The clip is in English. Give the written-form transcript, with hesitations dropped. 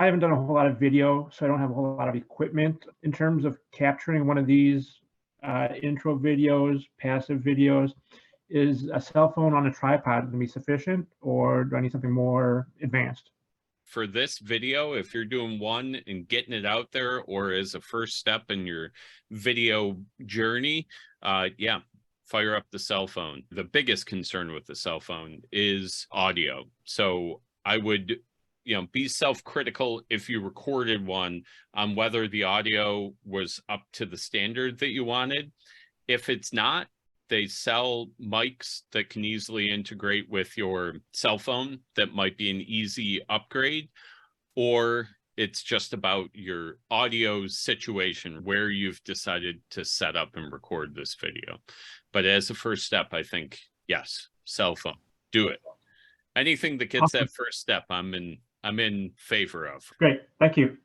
I haven't done a whole lot of video, so I don't have a whole lot of equipment. In terms of capturing one of these intro videos, passive videos, is a cell phone on a tripod going to be sufficient, or do I need something more advanced? For this video, if you're doing one and getting it out there, or as a first step in your video journey, yeah, fire up the cell phone. The biggest concern with the cell phone is audio. So I would, be self-critical if you recorded one on whether the audio was up to the standard that you wanted. If it's not, they sell mics that can easily integrate with your cell phone that might be an easy upgrade, or it's just about your audio situation where you've decided to set up and record this video. But as a first step, I think, yes, cell phone, do it. Anything that gets Awesome. that first step, I'm in favor of. Great. Thank you.